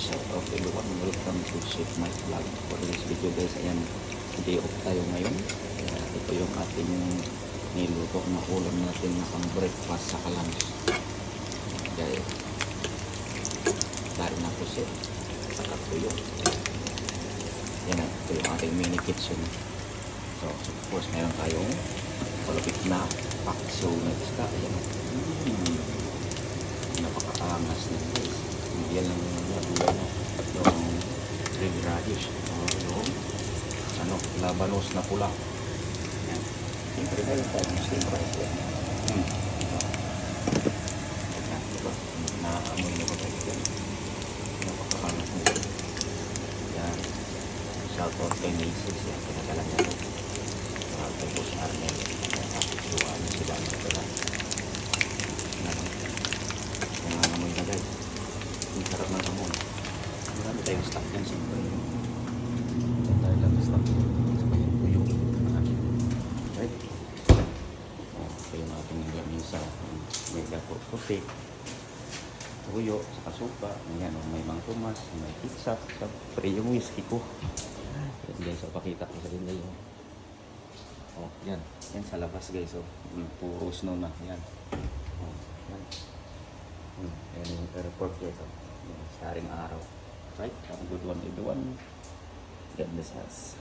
Shout out everyone, welcome to Chef Mike Vlog. For this video guys, ayan, day off tayo ngayon. Kaya ito yung ating niluto na ulam natin na pang breakfast sa lunch. Kaya dari na po siya saka tuyo. Yan na, ito yung ating mini kitchen. So of course meron tayong palapit na paksiw na isda. Ayan, napakaangas na guys. Yan lang yung gulay, no? At yung green radish, yung labanos na pula. Yan. Siyempre meron tayong steam rice yan. Diba? Naamoy na ba tayo yan? Napakaangas na yan. Yan. Shout out kay Macy's. Yan, pinadala niya ito. Kay Boss Arnel. Yan, kapituan niya sila. Naamoy na guys. Ang sarap ng amon. Marami tayong stock yan siyempre. Yan tayo lang stock. Saka yung tuyo. Right? Ito yung ating lamisa. May dako puti. Tuyo. Saka suka. Ayan, may mang tumas. May pizza. Siyempre yung whiskey ko. Yan guys. So, pakita ko sa rin kayo. Oh, yan. Yan sa labas guys. Oh. Puro snow na. Yan. Oh, yan. Yan yung airport guys. Saring araw. Right? Have a good one everyone. God bless us.